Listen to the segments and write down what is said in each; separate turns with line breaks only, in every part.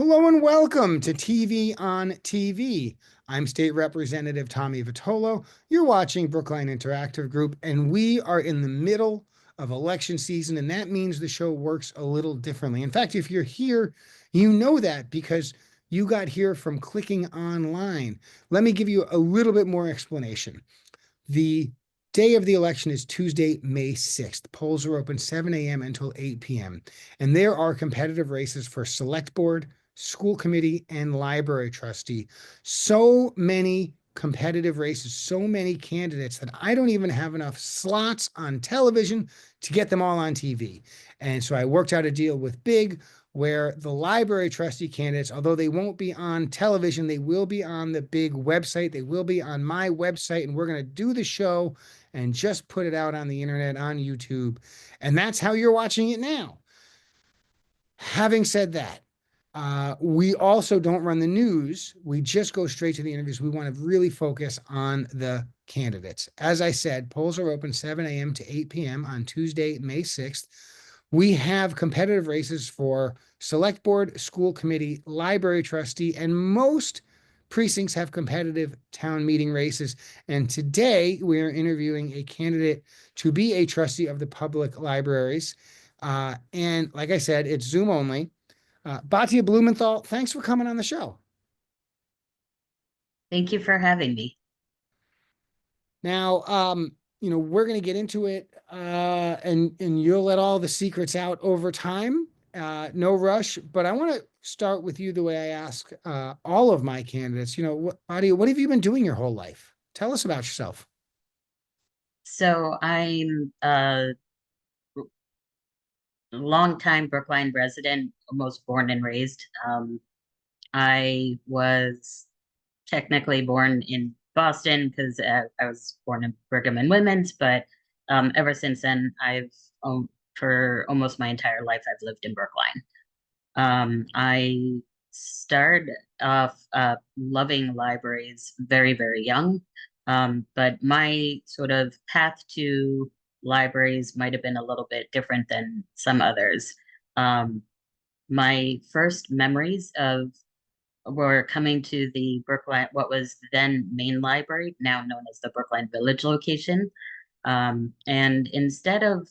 Hello and welcome to TV on TV. I'm State Representative Tommy Vitolo. You're watching Brookline Interactive Group, and we are in the middle of election season, and that means the show works a little differently. In fact, if you're here, you know that because you got here from clicking online. Let me give you a little bit more explanation. The day of the election is Tuesday, May 6th. Polls are open 7 a.m. until 8 p.m. And there are competitive races for select board, school committee, and library trustee. So many competitive races, so many candidates that I don't even have enough slots on television to get them all on TV. And so I worked out a deal with Big where the library trustee candidates, although they won't be on television, they will be on the Big website. They will be on my website, and we're going to do the show and just put it out on the internet, on YouTube. And that's how you're watching it now. Having said that, we also don't run the news. We just go straight to the interviews. We want to really focus on the candidates. As I said, polls are open 7 a.m. to 8 p.m. on Tuesday, May 6th. We have competitive races for select board, school committee, library trustee, and most precincts have competitive town meeting races. And today we are interviewing a candidate to be a trustee of the public libraries. And like I said, it's Zoom only. Batia Bloomenthal, thanks for coming on the show.
Thank you for having me.
Now, we're going to get into it, and you'll let all the secrets out over time. No rush, but I want to start with you the way I ask all of my candidates. Batia, what have you been doing your whole life? Tell us about yourself.
So I'm a longtime Brookline resident, almost born and raised. I was technically born in Boston because I was born in Brigham and Women's, but ever since then, for almost my entire life, I've lived in Brookline. I started off loving libraries very, very young. But my sort of path to libraries might have been a little bit different than some others. Um, my first memories of were coming to the Brookline, what was then Main Library, now known as the Brookline Village location. And instead of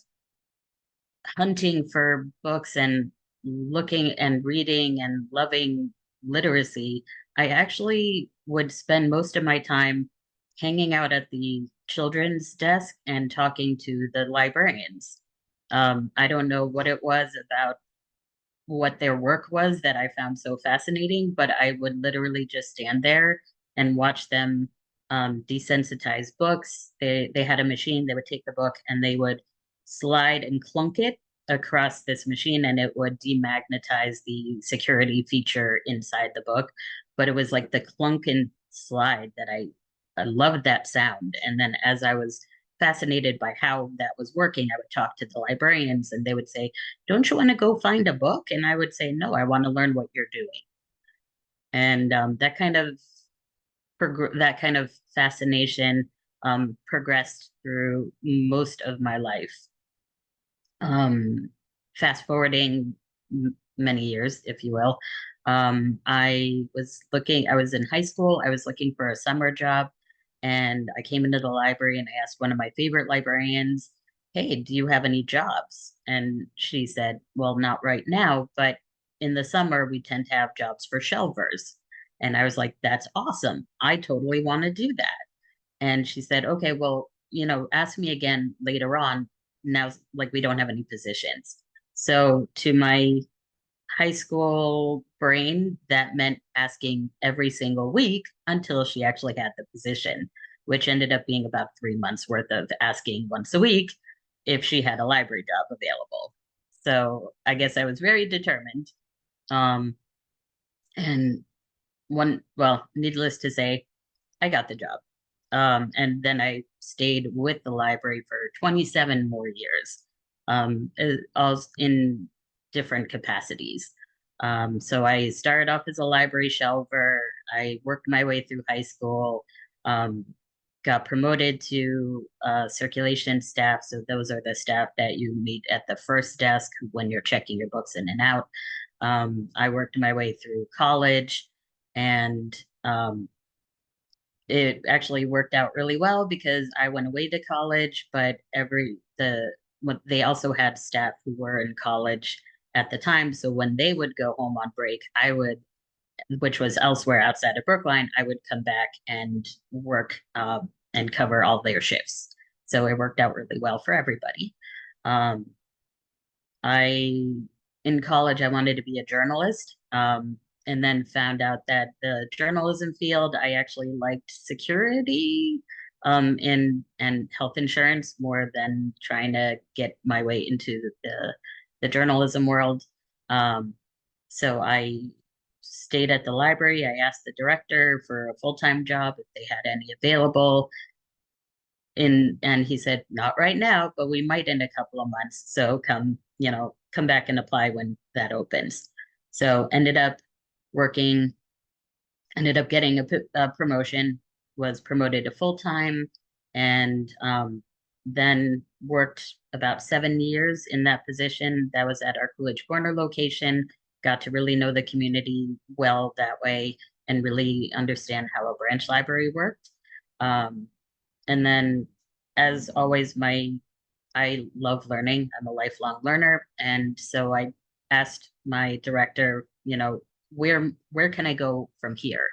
hunting for books and looking and reading and loving literacy, I actually would spend most of my time hanging out at the children's desk and talking to the librarians. I don't know what it was about what their work was that I found so fascinating, but I would literally just stand there and watch them desensitize books. They had a machine, they would take the book and they would slide and clunk it across this machine and it would demagnetize the security feature inside the book. But it was like the clunk and slide that I loved that sound. And then as I was fascinated by how that was working, I would talk to the librarians and they would say, "Don't you want to go find a book?" And I would say, "No, I want to learn what you're doing." And that kind of fascination progressed through most of my life. Fast forwarding many years, if you will, I was in high school, I was looking for a summer job, and I came into the library and I asked one of my favorite librarians, "Hey, do you have any jobs?" And she said, "Well, not right now, but in the summer we tend to have jobs for shelvers." And I was like, "That's awesome. I totally want to do that." And she said, "Okay, well, ask me again later on. Now, like, we don't have any positions." So to my high school brain, that meant asking every single week until she actually had the position, which ended up being about 3 months worth of asking once a week if she had a library job available. So I guess I was very determined. Um, and needless to say, I got the job. And then I stayed with the library for 27 more years, all in different capacities. So I started off as a library shelver. I worked my way through high school, um, got promoted to circulation staff. So those are the staff that you meet at the first desk when you're checking your books in and out. I worked my way through college, and it actually worked out really well because I went away to college, but they also had staff who were in college at the time. So when they would go home on break, which was elsewhere outside of Brookline, I would come back and work and cover all their shifts. So it worked out really well for everybody. Um, I in college I wanted to be a journalist, and then found out that the journalism field I actually liked security, and health insurance more than trying to get my way into the journalism world. Um, so I stayed at the library. I asked the director for a full-time job if they had any available, and he said not right now, but we might in a couple of months, so come back and apply when that opens. So working ended up getting a promotion, was promoted to full-time, and then worked about 7 years in that position. That was at our Coolidge Corner location. Got to really know the community well that way and really understand how a branch library worked. um, and then, as always, I love learning. I'm a lifelong learner, and so I asked my director, where can I go from here?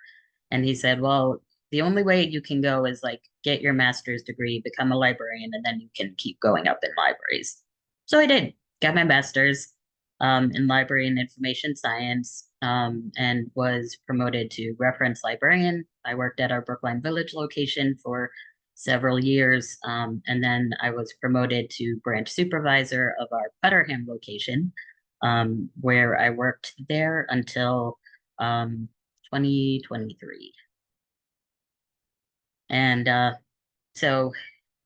And he said, well, the only way you can go is like get your master's degree, become a librarian, and then you can keep going up in libraries. So I did, got my master's in library and information science, and was promoted to reference librarian. I worked at our Brookline Village location for several years, and then I was promoted to branch supervisor of our Putterham location, where I worked there until 2023. And so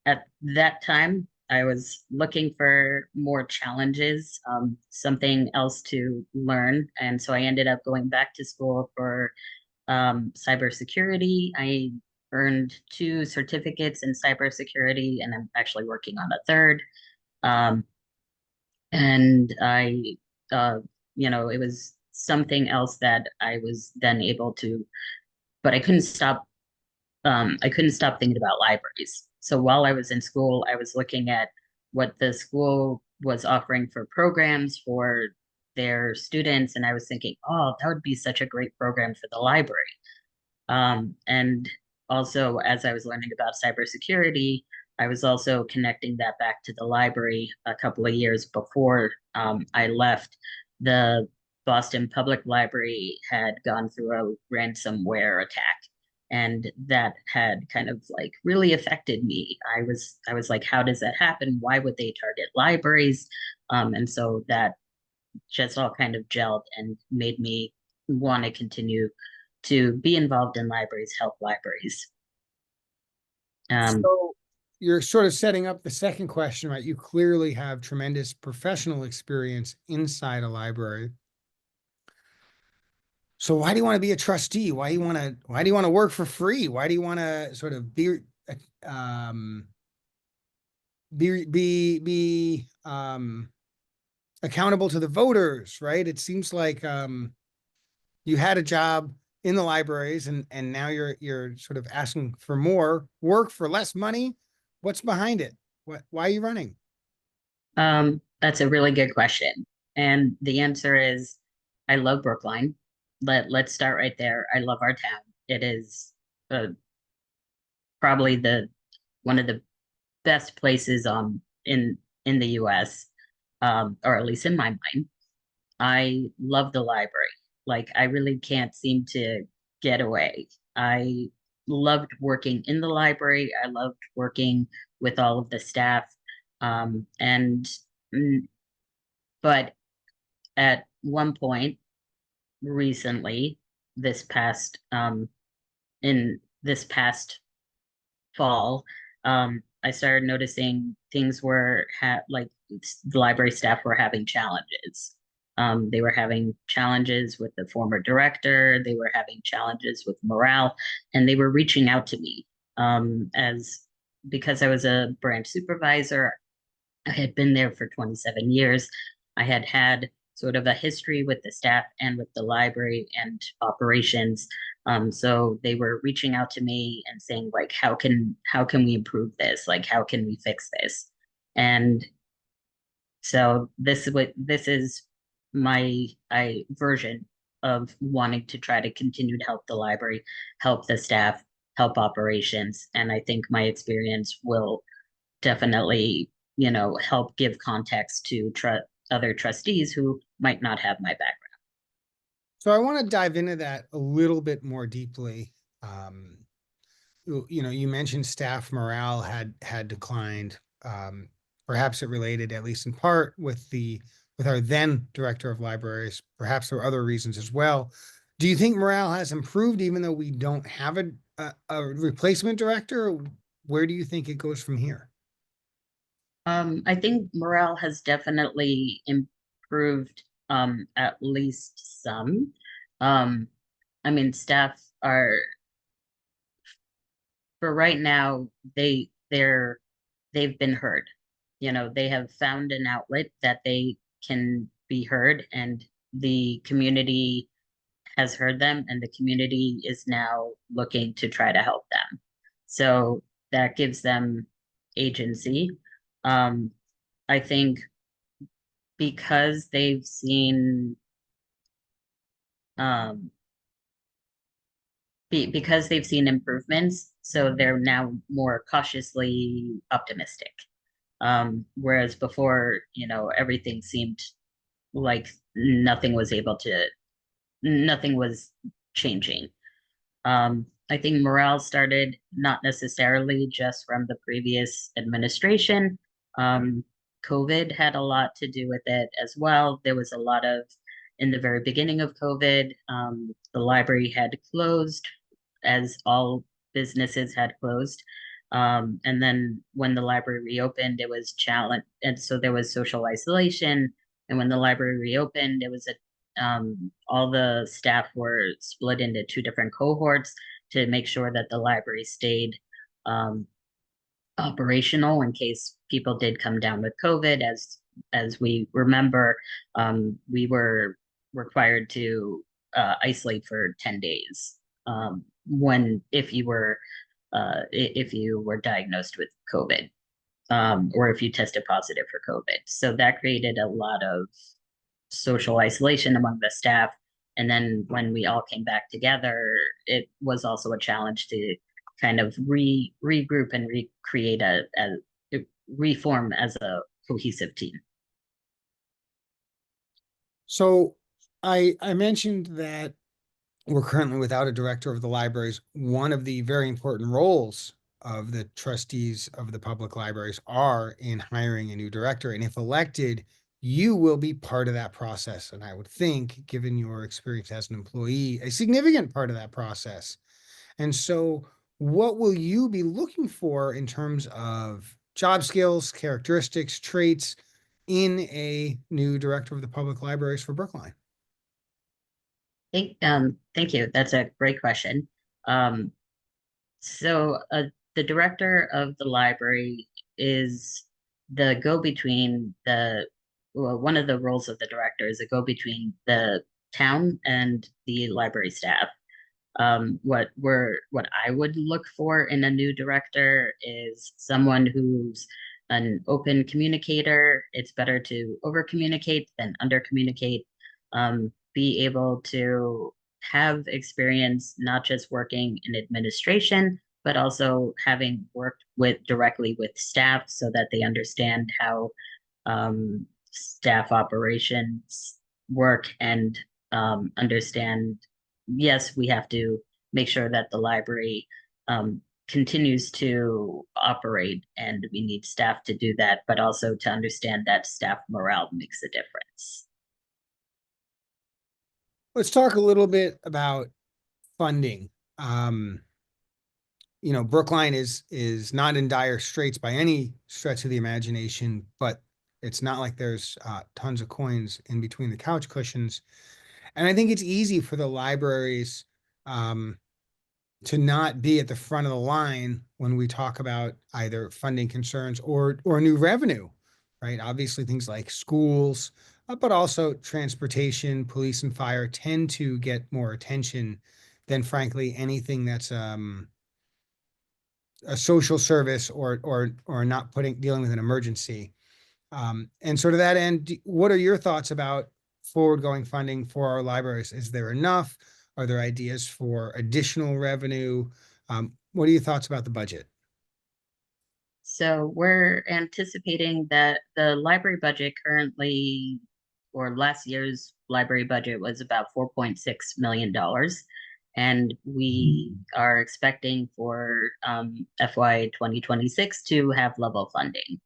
at that time, I was looking for more challenges, something else to learn. And so I ended up going back to school for cybersecurity. I earned 2 certificates in cybersecurity, and I'm actually working on a third. Um, and it was something else that I was then able to, but I couldn't stop thinking about libraries. So while I was in school, I was looking at what the school was offering for programs for their students, and I was thinking, oh, that would be such a great program for the library. And also, as I was learning about cybersecurity, I was also connecting that back to the library a couple of years before I left. The Boston Public Library had gone through a ransomware attack, and that had kind of like really affected me. I was like, how does that happen? Why would they target libraries? And so that just all kind of gelled and made me want to continue to be involved in libraries, help libraries. Um,
So you're sort of setting up the second question, right? You clearly have tremendous professional experience inside a library. So why do you want to be a trustee? Why do you want to work for free? Why do you want to sort of um be accountable to the voters, right? It seems like you had a job in the libraries, and now you're sort of asking for more work for less money. What's behind it? Why are you running?
that's a really good question. And the answer is I love Brookline. Let's start right there. I love our town. It is uh, probably the one of the best places in the US, or at least in my mind. I love the library. Like, I really can't seem to get away. I loved working in the library. I loved working with all of the staff. And mm, but at one point recently, this past in this past fall, I started noticing things were like the library staff were having challenges. They were having challenges with the former director. They were having challenges with morale, and they were reaching out to me, as because I was a branch supervisor. I had been there for 27 years. I had had sort of a history with the staff and with the library and operations. So they were reaching out to me and saying, like, how can we improve this? Like, how can we fix this? And so this is my version of wanting to try to continue to help the library, help the staff, help operations. And I think my experience will definitely, help give context to other trustees who might not have my background.
So I want to dive into that a little bit more deeply. Um, you mentioned staff morale had declined. Perhaps it related, at least in part, with our then director of libraries. Perhaps there are other reasons as well. Do you think morale has improved, even though we don't have a replacement director? Where do you think it goes from here?
I think morale has definitely improved, at least some. Um, I mean, staff are, for right now, they've been heard. They have found an outlet that they can be heard, and the community has heard them, and the community is now looking to try to help them. So that gives them agency. Um, I think because they've seen um because they've seen improvements, so they're now more cautiously optimistic. Whereas before, everything seemed like nothing was changing. I think morale started not necessarily just from the previous administration. Um, COVID had a lot to do with it as well. There was a lot of, in the very beginning of COVID, the library had closed, as all businesses had closed. And then when the library reopened, it was challenge, and so there was social isolation. And when the library reopened, it was all the staff were split into two different cohorts to make sure that the library stayed um, operational in case people did come down with COVID. As we remember, we were required to isolate for 10 days when if you were diagnosed with COVID, or if you tested positive for COVID. So that created a lot of social isolation among the staff. And then when we all came back together, it was also a challenge to kind of regroup and recreate reform as a cohesive team.
So I mentioned that we're currently without a director of the libraries. One of the very important roles of the trustees of the public libraries are in hiring a new director. And if elected, you will be part of that process. And I would think, given your experience as an employee, a significant part of that process. And so what will you be looking for in terms of job skills, characteristics, traits in a new director of the public libraries for Brookline?
Thank you. That's a great question. Um, so the director of the library is the go-between well, one of the roles of the director is a go-between the town and the library staff. What I would look for in a new director is someone who's an open communicator. It's better to over communicate than under communicate. Be able to have experience not just working in administration, but also having worked directly with staff so that they understand how staff operations work, and understand, yes, we have to make sure that the library continues to operate, and we need staff to do that, but also to understand that staff morale makes a difference.
Let's talk a little bit about funding. Brookline is not in dire straits by any stretch of the imagination, but it's not like there's tons of coins in between the couch cushions. And I think it's easy for the libraries to not be at the front of the line when we talk about either funding concerns or new revenue, right? Obviously, things like schools, but also transportation, police, and fire tend to get more attention than, frankly, anything that's a social service or not dealing with an emergency. And so to that end, what are your thoughts about forward going funding for our libraries? Is there enough? Are there ideas for additional revenue? What are your thoughts about the budget?
So we're anticipating that the library budget currently, or last year's library budget was about $4.6 million. And we are expecting for FY 2026 to have level funding.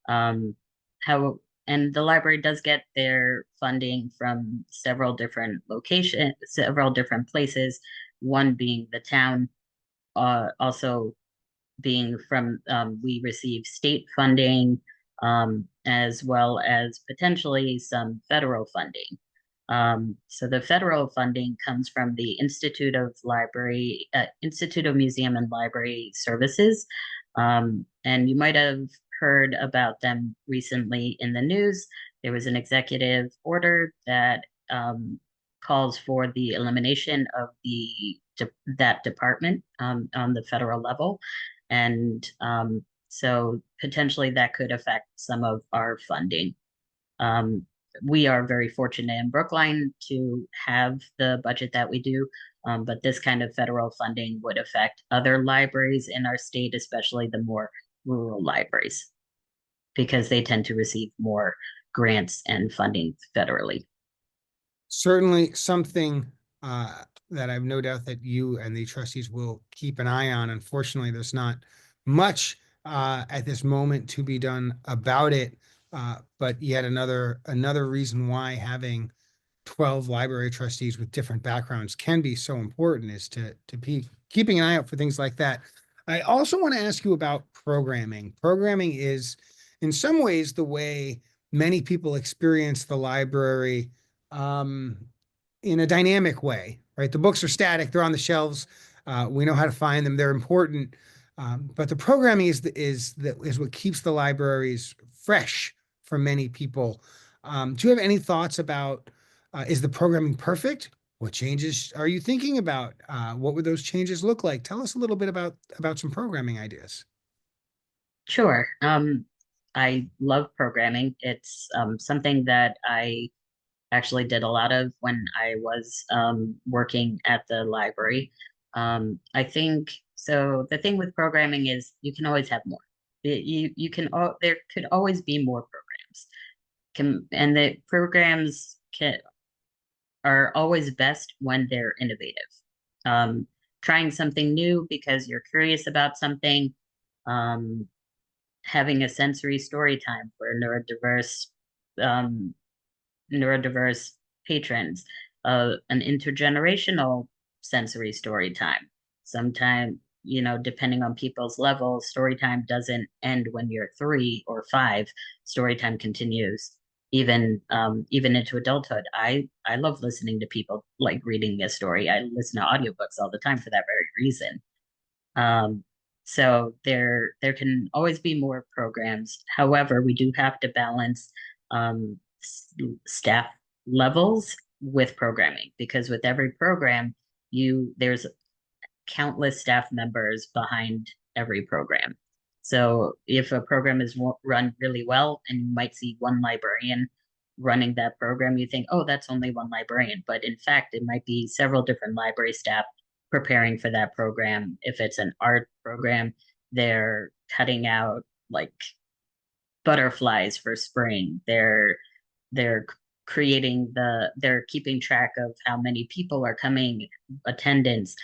Um, how and the library does get their funding from several different locations, several different places, one being the town, also being from we receive state funding, as well as potentially some federal funding. So the federal funding comes from the Institute of Museum and Library Services, and you might have heard about them recently in the news. There was an executive order that calls for the elimination of that department on the federal level. And so potentially that could affect some of our funding. Um, we are very fortunate in Brookline to have the budget that we do, but this kind of federal funding would affect other libraries in our state, especially the more rural libraries, because they tend to receive more grants and funding federally.
Certainly something that I've no doubt that you and the trustees will keep an eye on. Unfortunately, there's not much at this moment to be done about it. But yet another reason why having 12 library trustees with different backgrounds can be so important is to be keeping an eye out for things like that. I also want to ask you about programming. Programming is in some ways the way many people experience the library um, in a dynamic way, right? The books are static, they're on the shelves. We know how to find them, they're important. But the programming is what keeps the libraries fresh for many people. Do you have any thoughts about is the programming perfect? What changes are you thinking about? What would those changes look like? Tell us a little bit about some programming ideas.
Sure. I love programming. It's something that I actually did a lot of when I was working at the library. I think so. The thing with programming is you can always have more. You can there could always be more programs. And the programs are always best when they're innovative. Um, Trying something new because you're curious about something. Um, Having a sensory story time for um, neurodiverse patrons, an intergenerational sensory story time. Sometimes, depending on people's levels, story time doesn't end when you're 3 or 5. Story time continues even into adulthood. I love listening to people like reading a story. I listen to audiobooks all the time for that very reason. Um, so there can always be more programs. However, we do have to balance staff levels with programming, because with every program, there's countless staff members behind every program. So if a program is run really well and you might see one librarian running that program, you think, oh, that's only one librarian. But in fact, it might be several different library staff preparing for that program. If it's an art program, they're cutting out like butterflies for spring. They're they're keeping track of how many people are coming, attendance.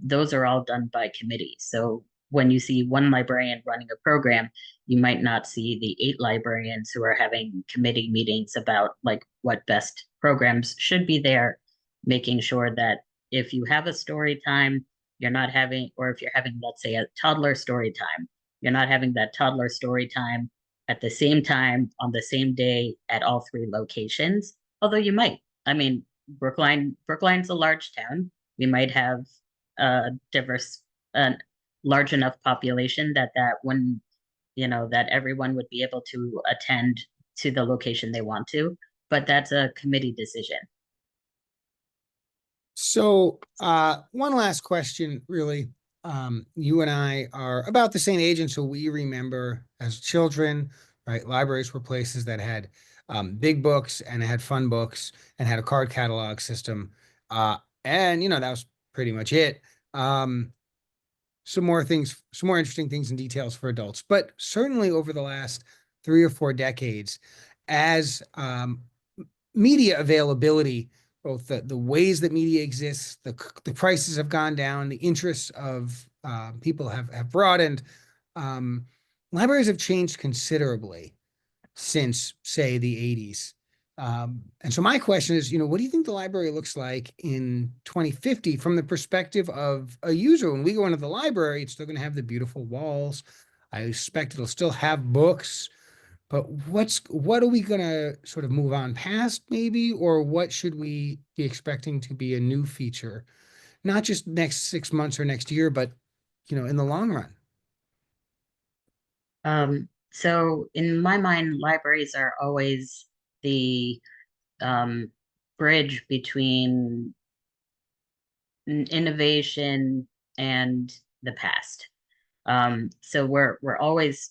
Those are all done by committee. So when you see one librarian running a program, you might not see the 8 librarians who are having committee meetings about like what best programs should be there, making sure that if you have a story time, you're not having, or if you're having, let's say, a toddler story time, you're not having that toddler story time at the same time on the same day at all 3 locations. Although you might. I mean, Brookline's a large town. We might have a diverse, large enough population that when that everyone would be able to attend to the location they want to. but that's a committee decision.
So, one last question, really. You and I are about the same age, and so we remember as children, right? Libraries were places that had big books and had fun books and had a card catalog system. And that was pretty much it. Um, some more things, some more interesting things and details for adults. But certainly over the last 3 or 4 decades, as media availability, both the ways that media exists, the prices have gone down, the interests of people have broadened. Um, Libraries have changed considerably since, say, the 80s. And so my question is, what do you think the library looks like in 2050 from the perspective of a user? When we go into the library, it's still going to have the beautiful walls. I expect it'll still have books, but what are we going to sort of move on past maybe, or what should we be expecting to be a new feature, not just next 6 months or next year, but in the long run?
So in my mind, libraries are always the um, bridge between innovation and the past. So we're always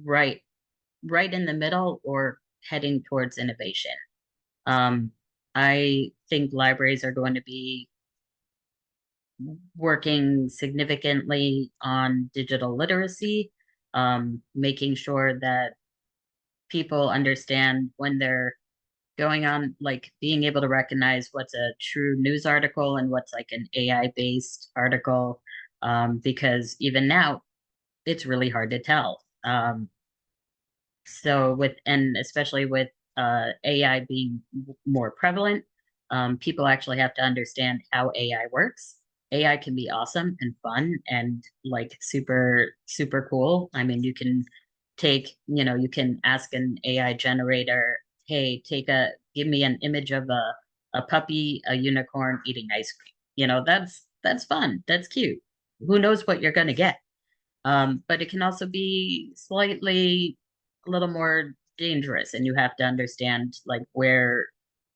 right right in the middle or heading towards innovation. Um, I think libraries are going to be working significantly on digital literacy, making sure that people understand when they're going on, like being able to recognize what's a true news article and what's like an AI based article, because even now it's really hard to tell. So with and especially with AI being more prevalent, people actually have to understand how AI works. AI can be awesome and fun and like super super cool. I mean, you can ask an AI generator, hey, give me an image of a puppy, a unicorn eating ice cream. That's fun. That's cute. Who knows what you're gonna get? But it can also be slightly a little more dangerous, and you have to understand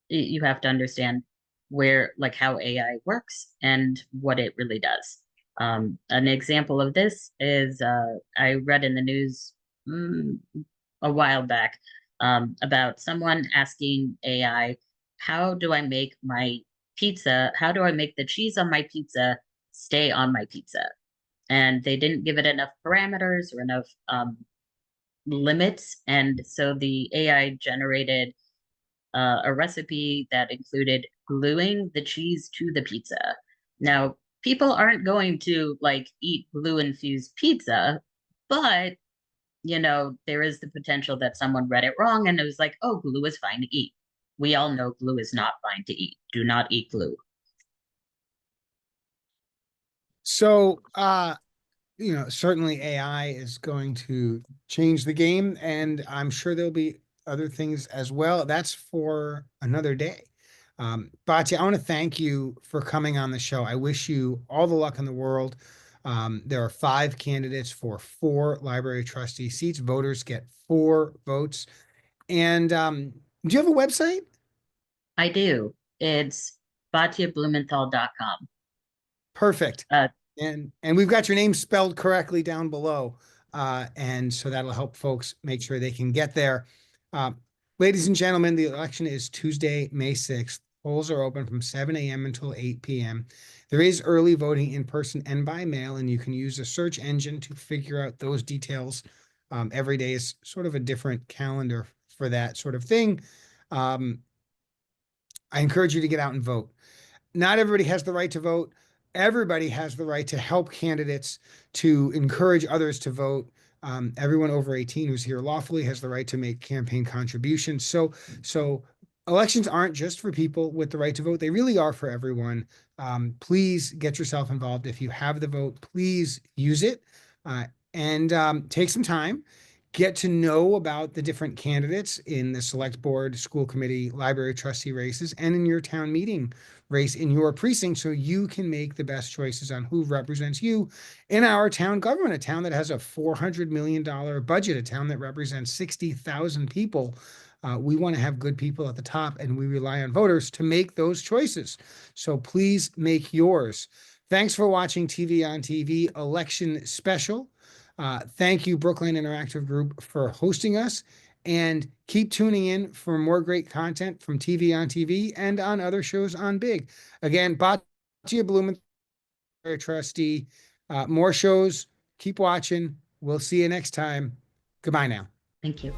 you have to understand where like how AI works and what it really does. An example of this is I read in the news mm, a while back about someone asking AI, "How do I make my pizza? How do I make the cheese on my pizza stay on my pizza?" And they didn't give it enough parameters or enough limits. And so the AI generated a recipe that included gluing the cheese to the pizza. Now, people aren't going to like eat glue infused pizza, but there is the potential that someone read it wrong and it was like, oh, glue is fine to eat. We all know glue is not fine to eat. Do not eat glue.
So, certainly AI is going to change the game, and I'm sure there'll be other things as well. That's for another day. Batia, I want to thank you for coming on the show. I wish you all the luck in the world. There are 5 candidates for 4 library trustee seats. Voters get 4 votes. And do you have a website?
I do. It's batiablumenthal.com.
Perfect.
Uh,
And we've got your name spelled correctly down below. And so that'll help folks make sure they can get there. Uh, Ladies and gentlemen, the election is Tuesday, May 6th. Polls are open from 7 a.m. until 8 p.m. There is early voting in person and by mail, and you can use a search engine to figure out those details. Every day is sort of a different calendar for that sort of thing. Um, I encourage you to get out and vote. Not everybody has the right to vote. Everybody has the right to help candidates, to encourage others to vote. Everyone over 18 who's here lawfully has the right to make campaign contributions. So elections aren't just for people with the right to vote. They really are for everyone. Please get yourself involved. If you have the vote, please use it, and take some time. Get to know about the different candidates in the select board, school committee, library trustee races, and in your town meeting race in your precinct, so you can make the best choices on who represents you in our town government, a town that has a $400 million budget, a town that represents 60,000 people. We want to have good people at the top, and we rely on voters to make those choices. So please make yours. Thanks for watching TV on TV election special. Thank you, Brookline Interactive Group, for hosting us, and keep tuning in for more great content from TV on TV and on other shows on Big. Again, Batia Bloomenthal, Trustee. More shows. Keep watching. We'll see you next time. Goodbye now.
Thank you.